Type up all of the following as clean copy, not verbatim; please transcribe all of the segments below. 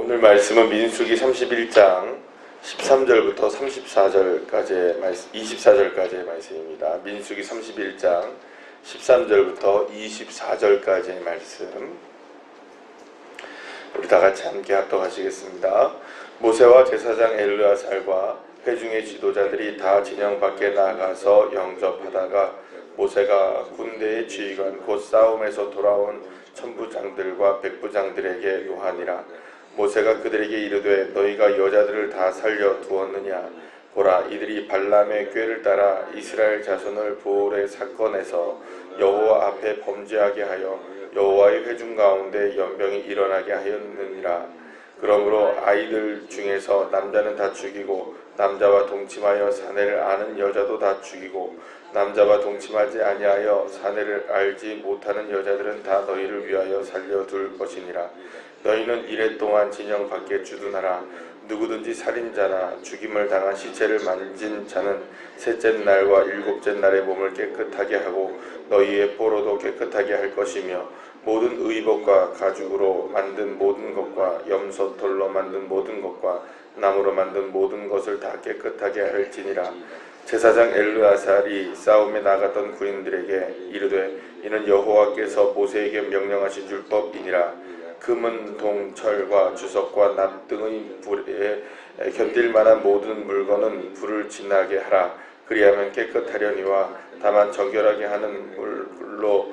오늘 말씀은 민수기 31장 13절부터 24절까지의 말씀입니다. 민수기 31장 13절부터 24절까지의 말씀, 우리 다같이 함께 합독하시겠습니다. 모세와 제사장 엘르아살과 회중의 지도자들이 다 진영 밖에 나가서 영접하다가 모세가 군대의 지휘관 곧 싸움에서 돌아온 천부장들과 백부장들에게 요하니라. 모세가 그들에게 이르되 너희가 여자들을 다 살려 두었느냐? 보라, 이들이 발람의 꾀를 따라 이스라엘 자손을 부올의 사건에서 여호와 앞에 범죄하게 하여 여호와의 회중 가운데 연병이 일어나게 하였느니라. 그러므로 아이들 중에서 남자는 다 죽이고 남자와 동침하여 사내를 아는 여자도 다 죽이고 남자와 동침하지 아니하여 사내를 알지 못하는 여자들은 다 너희를 위하여 살려둘 것이니라. 너희는 이래 동안 진영 밖에 주둔하라. 누구든지 살인자나 죽임을 당한 시체를 만진 자는 셋째 날과 일곱째 날에 몸을 깨끗하게 하고 너희의 포로도 깨끗하게 할 것이며 모든 의복과 가죽으로 만든 모든 것과 염소 돌로 만든 모든 것과 나무로 만든 모든 것을 다 깨끗하게 할지니라. 제사장 엘르아살이 싸움에 나갔던 군인들에게 이르되 이는 여호와께서 모세에게 명령하신 율법이니라. 금은 동, 철과 주석과 납 등의 불에 견딜 만한 모든 물건은 불을 지나게 하라. 그리하면 깨끗하려니와 다만 정결하게 하는 물로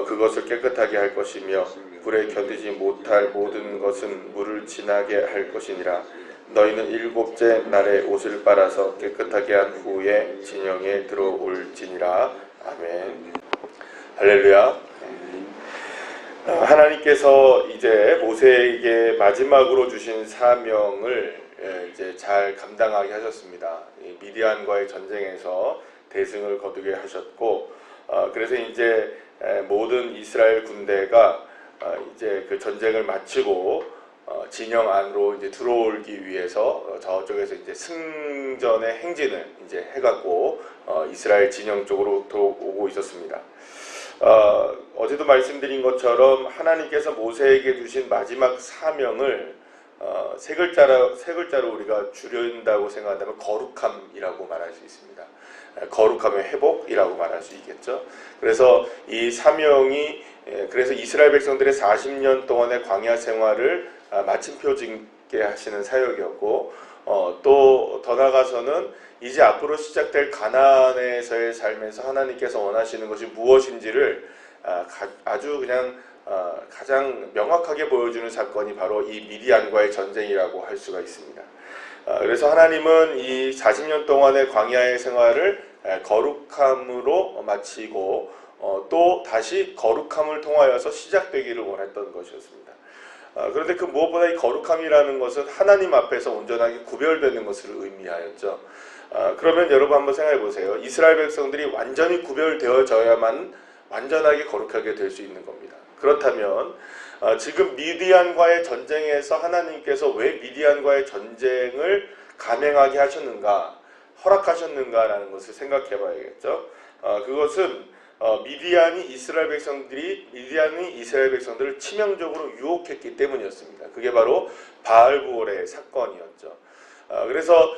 그것을 깨끗하게 할 것이며 불에 견디지 못할 모든 것은 물을 지나게 할 것이니라. 너희는 일곱째 날에 옷을 빨아서 깨끗하게 한 후에 진영에 들어올지니라. 아멘. 할렐루야. 하나님께서 이제 모세에게 마지막으로 주신 사명을 이제 잘 감당하게 하셨습니다. 미디안과의 전쟁에서 대승을 거두게 하셨고, 그래서 이제 모든 이스라엘 군대가 이제 그 전쟁을 마치고 진영 안으로 이제 들어오기 위해서 저쪽에서 이제 승전의 행진을 이제 해갖고 이스라엘 진영 쪽으로 들어오고 있었습니다. 어제도 말씀드린 것처럼 하나님께서 모세에게 주신 마지막 사명을 세 글자로 우리가 줄인다고 생각한다면 거룩함이라고 말할 수 있습니다. 거룩함의 회복이라고 말할 수 있겠죠. 그래서 이 사명이 그래서 이스라엘 백성들의 40년 동안의 광야 생활을 마침표 짓게 하시는 사역이었고, 또 더 나아가서는 이제 앞으로 시작될 가나안에서의 삶에서 하나님께서 원하시는 것이 무엇인지를 아주 그냥 가장 명확하게 보여주는 사건이 바로 이 미디안과의 전쟁이라고 할 수가 있습니다. 그래서 하나님은 이 40년 동안의 광야의 생활을 거룩함으로 마치고 또 다시 거룩함을 통하여서 시작되기를 원했던 것이었습니다. 그런데 그 무엇보다 이 거룩함이라는 것은 하나님 앞에서 온전하게 구별되는 것을 의미하였죠. 그러면 여러분 한번 생각해 보세요. 이스라엘 백성들이 완전히 구별되어져야만 완전하게 거룩하게 될 수 있는 겁니다. 그렇다면 지금 미디안과의 전쟁에서 하나님께서 왜 미디안과의 전쟁을 감행하게 하셨는가, 허락하셨는가라는 것을 생각해 봐야겠죠. 그것은 미디안이 이스라엘 백성들을 치명적으로 유혹했기 때문이었습니다. 그게 바로 바알부올의 사건이었죠. 그래서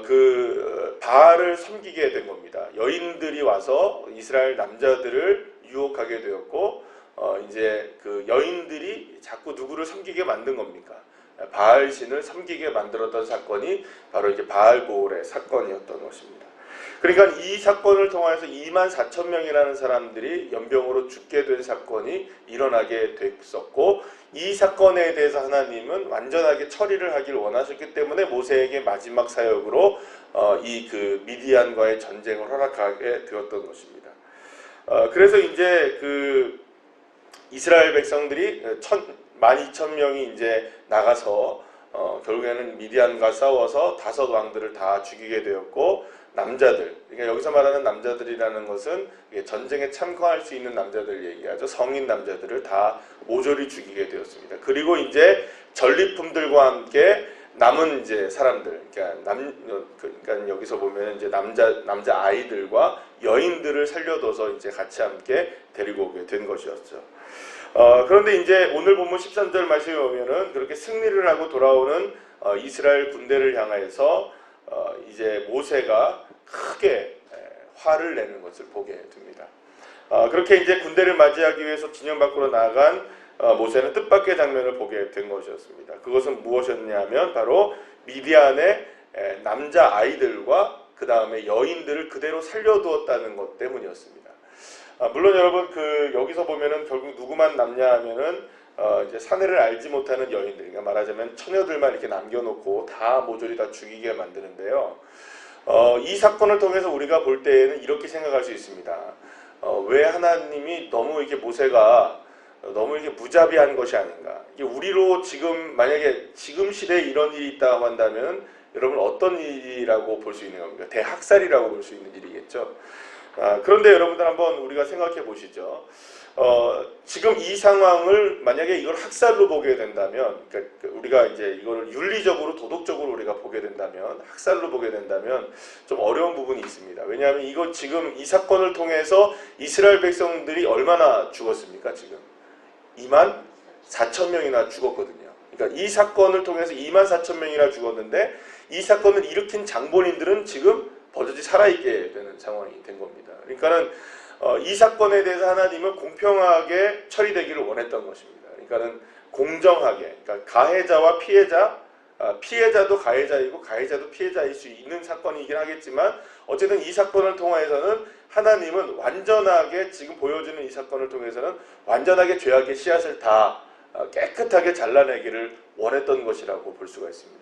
그 바알을 섬기게 된 겁니다. 여인들이 와서 이스라엘 남자들을 유혹하게 되었고, 이제 그 여인들이 자꾸 누구를 섬기게 만든 겁니까? 바알 신을 섬기게 만들었던 사건이 바로 이제 바알부올의 사건이었던 것입니다. 그러니까 이 사건을 통해서 24,000명이라는 사람들이 연병으로 죽게 된 사건이 일어나게 됐었고, 이 사건에 대해서 하나님은 완전하게 처리를 하기를 원하셨기 때문에 모세에게 마지막 사역으로 이 그 미디안과의 전쟁을 허락하게 되었던 것입니다. 그래서 이제 그 이스라엘 백성들이 12,000명이 이제 나가서 결국에는 미디안과 싸워서 5 왕들을 다 죽이게 되었고, 남자들, 그러니까 여기서 말하는 남자들이라는 것은 전쟁에 참가할 수 있는 남자들 얘기하죠. 성인 남자들을 다 모조리 죽이게 되었습니다. 그리고 이제 전리품들과 함께 남은 이제 사람들, 그러니까 여기서 보면 이제 남자 아이들과 여인들을 살려둬서 이제 같이 함께 데리고 오게 된 것이었죠. 그런데 이제 오늘 본문 13절 말씀에 보면은 그렇게 승리를 하고 돌아오는 이스라엘 군대를 향하여서 이제 모세가 크게 화를 내는 것을 보게 됩니다. 그렇게 이제 군대를 맞이하기 위해서 진영 밖으로 나간 모세는 뜻밖의 장면을 보게 된 것이었습니다. 그것은 무엇이었냐면 바로 미디안의 남자 아이들과 그 다음에 여인들을 그대로 살려두었다는 것 때문이었습니다. 물론 여러분 여기서 보면은 결국 누구만 남냐 하면은 이제 사내를 알지 못하는 여인들, 그러니까 말하자면 처녀들만 이렇게 남겨놓고 다 모조리 다 죽이게 만드는데요. 이 사건을 통해서 우리가 볼 때에는 이렇게 생각할 수 있습니다. 왜 하나님이 너무 이렇게 모세가 너무 이렇게 무자비한 것이 아닌가. 이게 우리로 지금 만약에 지금 시대에 이런 일이 있다고 한다면 여러분 어떤 일이라고 볼 수 있는 겁니까? 대학살이라고 볼 수 있는 일이겠죠. 그런데 여러분들 한번 우리가 생각해 보시죠. 지금 이 상황을 만약에 이걸 학살로 보게 된다면, 그러니까 우리가 이제 이거를 윤리적으로 도덕적으로 우리가 보게 된다면, 학살로 보게 된다면 좀 어려운 부분이 있습니다. 왜냐하면 이거 지금 이 사건을 통해서 이스라엘 백성들이 얼마나 죽었습니까? 지금 24,000명이나 죽었거든요. 그러니까 이 사건을 통해서 24,000명이나 죽었는데 이 사건을 일으킨 장본인들은 지금 버젓이 살아있게 되는 상황이 된 겁니다. 그러니까는 이 사건에 대해서 하나님은 공평하게 처리되기를 원했던 것입니다. 그러니까는 공정하게, 그러니까 가해자와 피해자, 피해자도 가해자이고 가해자도 피해자일 수 있는 사건이긴 하겠지만 어쨌든 이 사건을 통해서는 하나님은 완전하게 지금 보여주는 이 사건을 통해서는 완전하게 죄악의 씨앗을 다 깨끗하게 잘라내기를 원했던 것이라고 볼 수가 있습니다.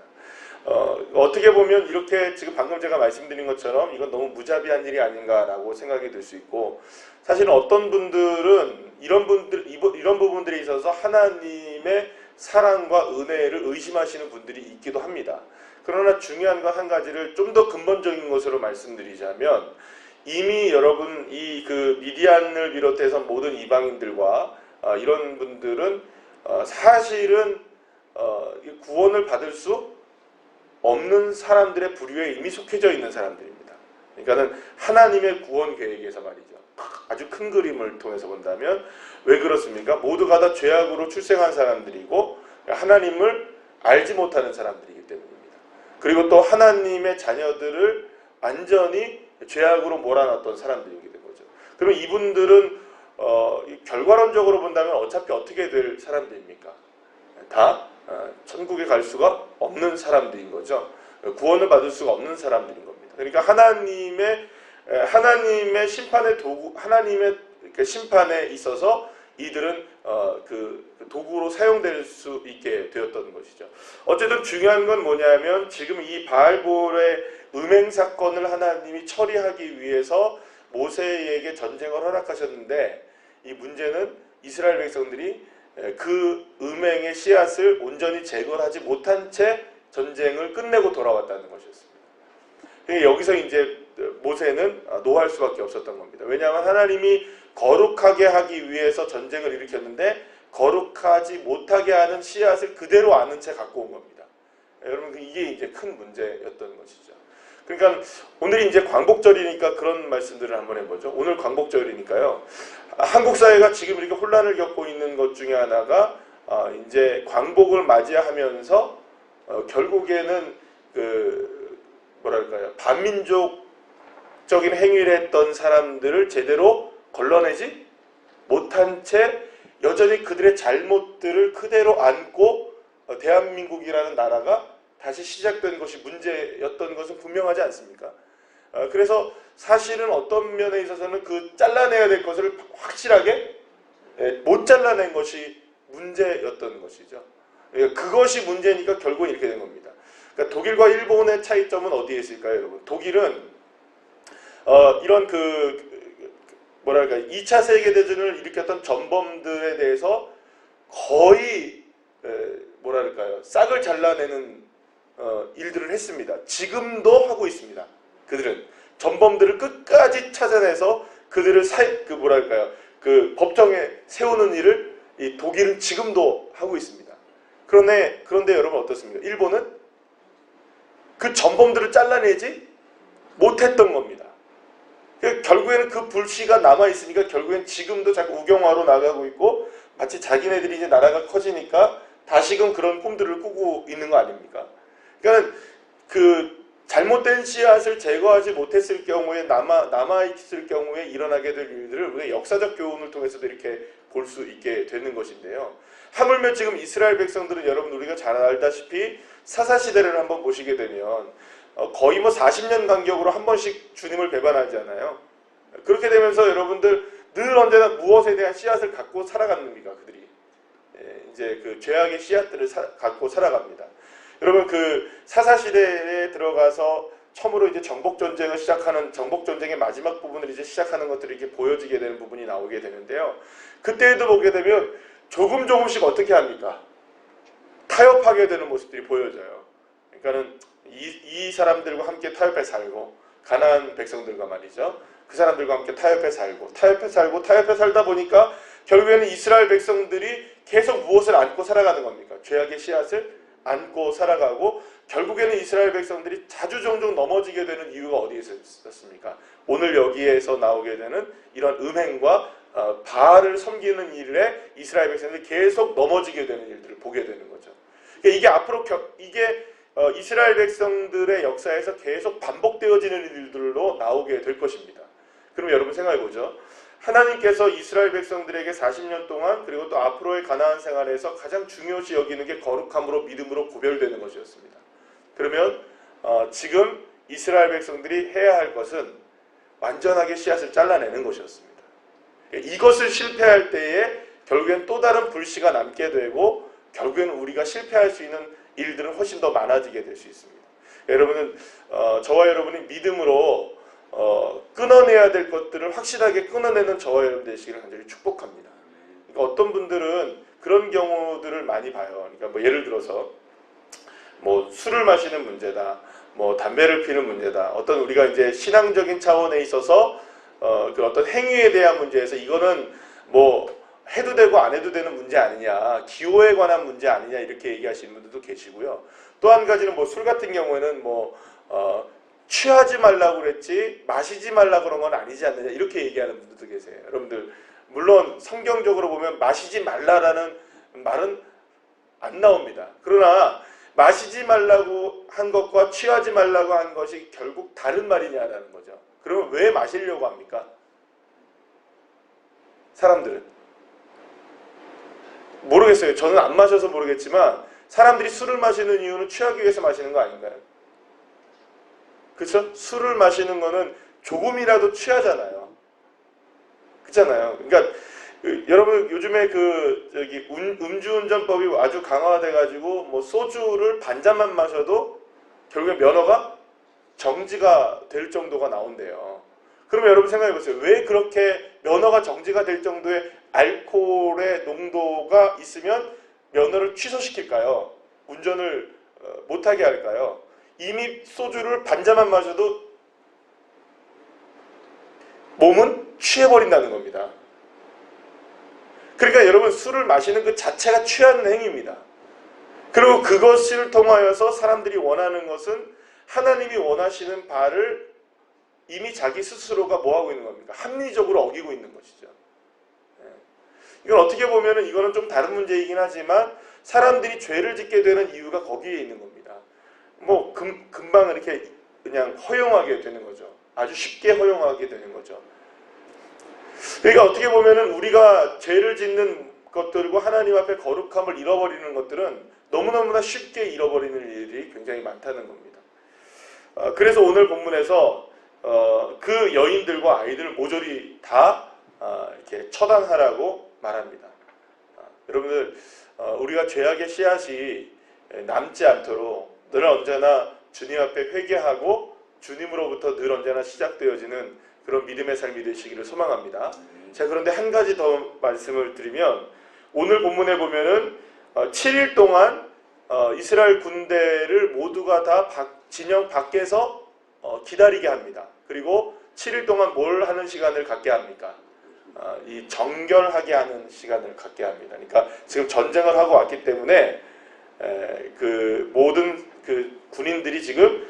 어떻게 보면 이렇게 지금 방금 제가 말씀드린 것처럼 이건 너무 무자비한 일이 아닌가라고 생각이 들 수 있고, 사실은 어떤 분들은 이런 부분들에 있어서 하나님의 사랑과 은혜를 의심하시는 분들이 있기도 합니다. 그러나 중요한 건 한 가지를 좀 더 근본적인 것으로 말씀드리자면, 이미 여러분 이 미디안을 비롯해서 모든 이방인들과 이런 분들은 사실은 구원을 받을 수 없는 사람들의 부류에 이미 속해져 있는 사람들입니다. 그러니까는 하나님의 구원 계획에서 말이죠. 아주 큰 그림을 통해서 본다면 왜 그렇습니까? 모두가 다 죄악으로 출생한 사람들이고 하나님을 알지 못하는 사람들이기 때문입니다. 그리고 또 하나님의 자녀들을 완전히 죄악으로 몰아놨던 사람들이게 된 거죠. 그럼 이분들은 결과론적으로 본다면 어차피 어떻게 될 사람들입니까? 다 천국에 갈 수가 없는 사람들인 거죠. 구원을 받을 수가 없는 사람들인 겁니다. 그러니까 하나님의 심판의 도구, 하나님의 심판에 있어서 이들은 도구로 사용될 수 있게 되었던 것이죠. 어쨌든 중요한 건 뭐냐면 지금 이 바알볼의 음행 사건을 하나님이 처리하기 위해서 모세에게 전쟁을 허락하셨는데, 이 문제는 이스라엘 백성들이 그 음행의 씨앗을 온전히 제거하지 못한 채 전쟁을 끝내고 돌아왔다는 것이었습니다. 여기서 이제 모세는 노할 수밖에 없었던 겁니다. 왜냐하면 하나님이 거룩하게 하기 위해서 전쟁을 일으켰는데 거룩하지 못하게 하는 씨앗을 그대로 아는 채 갖고 온 겁니다. 여러분 이게 이제 큰 문제였던 것이죠. 그러니까 오늘이 이제 광복절이니까 그런 말씀들을 한번 해보죠. 오늘 광복절이니까요. 한국 사회가 지금 이렇게 혼란을 겪고 있는 것 중에 하나가 이제 광복을 맞이하면서 결국에는 뭐랄까요, 반민족적인 행위를 했던 사람들을 제대로 걸러내지 못한 채 여전히 그들의 잘못들을 그대로 안고 대한민국이라는 나라가 다시 시작된 것이 문제였던 것은 분명하지 않습니까? 그래서 사실은 어떤 면에 있어서는 잘라내야 될 것을 확실하게 못 잘라낸 것이 문제였던 것이죠. 그것이 문제니까 결국은 이렇게 된 겁니다. 그러니까 독일과 일본의 차이점은 어디에 있을까요, 여러분? 독일은 이런 뭐랄까 2차 세계대전을 일으켰던 전범들에 대해서 거의 뭐랄까요, 싹을 잘라내는 일들을 했습니다. 지금도 하고 있습니다. 그들은 전범들을 끝까지 찾아내서 그들을 뭐랄까요, 법정에 세우는 일을 이 독일은 지금도 하고 있습니다. 그런데 여러분 어떻습니까? 일본은 그 전범들을 잘라내지 못했던 겁니다. 결국에는 그 불씨가 남아있으니까 결국엔 지금도 자꾸 우경화로 나가고 있고 마치 자기네들이 이제 나라가 커지니까 다시금 그런 꿈들을 꾸고 있는 거 아닙니까? 그러니까 그 잘못된 씨앗을 제거하지 못했을 경우에 남아있을 경우에 일어나게 될 일들을 우리가 역사적 교훈을 통해서도 이렇게 볼 수 있게 되는 것인데요. 하물며 지금 이스라엘 백성들은 여러분 우리가 잘 알다시피 사사시대를 한번 보시게 되면 거의 뭐 40년 간격으로 한 번씩 주님을 배반하잖아요. 그렇게 되면서 여러분들 늘 언제나 무엇에 대한 씨앗을 갖고 살아갑니까? 그들이 이제 그 죄악의 씨앗들을 갖고 살아갑니다. 여러분 그 사사시대에 들어가서 처음으로 이제 정복전쟁을 시작하는 정복전쟁의 마지막 부분을 이제 시작하는 것들이 이렇게 보여지게 되는 부분이 나오게 되는데요. 그때에도 보게 되면 조금씩 어떻게 합니까? 타협하게 되는 모습들이 보여져요. 그러니까는 이 사람들과 함께 타협해 살고 가나안 백성들과 말이죠. 그 사람들과 함께 타협해 살다 보니까 결국에는 이스라엘 백성들이 계속 무엇을 안고 살아가는 겁니까? 죄악의 씨앗을 안고 살아가고 결국에는 이스라엘 백성들이 자주 종종 넘어지게 되는 이유가 어디에 있었습니까? 오늘 여기에서 나오게 되는 이런 음행과 바알을 섬기는 일에 이스라엘 백성들이 계속 넘어지게 되는 일들을 보게 되는 거죠. 그러니까 이게 앞으로 이스라엘 백성들의 역사에서 계속 반복되어지는 일들로 나오게 될 것입니다. 그럼 여러분 생각해 보죠. 하나님께서 이스라엘 백성들에게 40년 동안 그리고 또 앞으로의 가나안 생활에서 가장 중요시 여기는 게 거룩함으로 믿음으로 구별되는 것이었습니다. 그러면 지금 이스라엘 백성들이 해야 할 것은 완전하게 씨앗을 잘라내는 것이었습니다. 이것을 실패할 때에 결국엔 또 다른 불씨가 남게 되고 결국에는 우리가 실패할 수 있는 일들은 훨씬 더 많아지게 될 수 있습니다. 여러분은 저와 여러분이 믿음으로 끊어내야 될 것들을 확실하게 끊어내는 저와 여러분 되시기를 간절히 축복합니다. 그러니까 어떤 분들은 그런 경우들을 많이 봐요. 그러니까 뭐 예를 들어서 뭐 술을 마시는 문제다, 뭐 담배를 피는 문제다. 어떤 우리가 이제 신앙적인 차원에 있어서 그 어떤 행위에 대한 문제에서 이거는 뭐 해도 되고 안 해도 되는 문제 아니냐, 기호에 관한 문제 아니냐 이렇게 얘기하시는 분들도 계시고요. 또 한 가지는 뭐 술 같은 경우에는 뭐 취하지 말라고 그랬지 마시지 말라고 그런 건 아니지 않느냐 이렇게 얘기하는 분들도 계세요. 여러분들 물론 성경적으로 보면 마시지 말라라는 말은 안 나옵니다. 그러나 마시지 말라고 한 것과 취하지 말라고 한 것이 결국 다른 말이냐라는 거죠. 그러면 왜 마시려고 합니까? 사람들은 모르겠어요. 저는 안 마셔서 모르겠지만 사람들이 술을 마시는 이유는 취하기 위해서 마시는 거 아닌가요? 그렇죠? 술을 마시는 거는 조금이라도 취하잖아요. 그렇잖아요. 그러니까 여러분 요즘에 음주운전법이 아주 강화돼가지고 뭐 소주를 반잔만 마셔도 결국에 면허가 정지가 될 정도가 나온대요. 그러면 여러분 생각해보세요. 왜 그렇게 면허가 정지가 될 정도의 알코올의 농도가 있으면 면허를 취소시킬까요? 운전을 못하게 할까요? 이미 소주를 반잔만 마셔도 몸은 취해버린다는 겁니다. 그러니까 여러분 술을 마시는 그 자체가 취하는 행위입니다. 그리고 그것을 통하여서 사람들이 원하는 것은 하나님이 원하시는 바를 이미 자기 스스로가 뭐하고 있는 겁니까? 합리적으로 어기고 있는 것이죠. 이건 어떻게 보면 이거는 좀 다른 문제이긴 하지만 사람들이 죄를 짓게 되는 이유가 거기에 있는 겁니다. 뭐 금방 이렇게 그냥 허용하게 되는 거죠. 아주 쉽게 허용하게 되는 거죠. 그러니까 어떻게 보면은 우리가 죄를 짓는 것들과 하나님 앞에 거룩함을 잃어버리는 것들은 너무너무나 쉽게 잃어버리는 일들이 굉장히 많다는 겁니다. 그래서 오늘 본문에서 그 여인들과 아이들을 모조리 다 이렇게 처단하라고 말합니다. 여러분들 우리가 죄악의 씨앗이 남지 않도록 늘 언제나 주님 앞에 회개하고 주님으로부터 늘 언제나 시작되어지는 그런 믿음의 삶이 되시기를 소망합니다. 자, 그런데 한 가지 더 말씀을 드리면 오늘 본문에 보면은 7일 동안 이스라엘 군대를 모두가 다 진영 밖에서 기다리게 합니다. 그리고 7일 동안 뭘 하는 시간을 갖게 합니까? 이 정결하게 하는 시간을 갖게 합니다. 그러니까 지금 전쟁을 하고 왔기 때문에 그 모든 그 군인들이 지금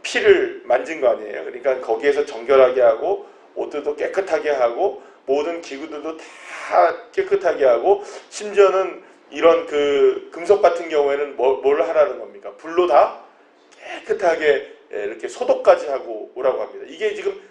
피를 만진 거 아니에요. 그러니까 거기에서 정결하게 하고 옷들도 깨끗하게 하고 모든 기구들도 다 다 깨끗하게 하고, 심지어는 이런 그 금속 같은 경우에는 뭘 하라는 겁니까? 불로 다 깨끗하게 이렇게 소독까지 하고 오라고 합니다. 이게 지금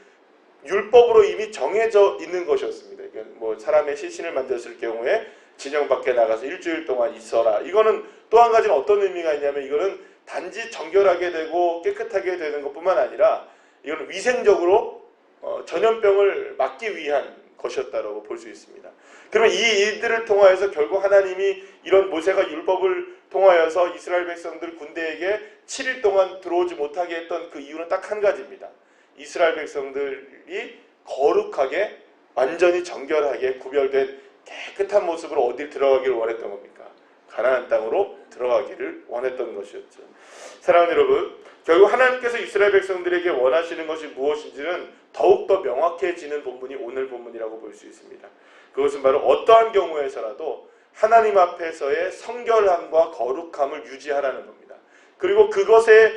율법으로 이미 정해져 있는 것이었습니다. 뭐 사람의 시신을 만졌을 경우에 진영 밖에 나가서 일주일 동안 있어라. 이거는 또 한 가지는 어떤 의미가 있냐면, 이거는 단지 정결하게 되고 깨끗하게 되는 것뿐만 아니라 이거는 위생적으로 전염병을 막기 위한 것이었다라고 볼 수 있습니다. 그러면 이 일들을 통하여서 결국 하나님이 이런 모세가 율법을 통하여서 이스라엘 백성들 군대에게 7일 동안 들어오지 못하게 했던 그 이유는 딱 한 가지입니다. 이스라엘 백성들이 거룩하게, 완전히 정결하게 구별된 깨끗한 모습으로 어딜 들어가기를 원했던 겁니까? 가나안 땅으로 들어가기를 원했던 것이었죠. 사랑하는 여러분, 결국 하나님께서 이스라엘 백성들에게 원하시는 것이 무엇인지는 더욱더 명확해지는 본문이 오늘 본문이라고 볼 수 있습니다. 그것은 바로 어떠한 경우에서라도 하나님 앞에서의 성결함과 거룩함을 유지하라는 겁니다. 그리고 그것에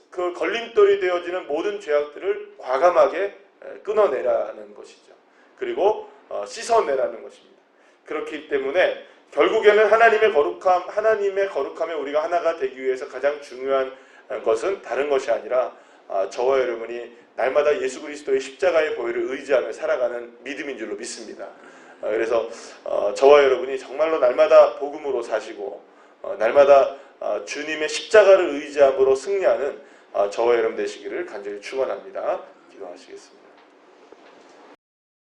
그 걸림돌이 되어지는 모든 죄악들을 과감하게 끊어내라는 것이죠. 그리고 씻어내라는 것입니다. 그렇기 때문에 결국에는 하나님의 거룩함에 우리가 하나가 되기 위해서 가장 중요한 것은 다른 것이 아니라 저와 여러분이 날마다 예수 그리스도의 십자가의 보혈을 의지하며 살아가는 믿음인 줄로 믿습니다. 그래서 저와 여러분이 정말로 날마다 복음으로 사시고 날마다 주님의 십자가를 의지함으로 승리하는 저와 여러분 되시기를 간절히 축원합니다. 기도하시겠습니다.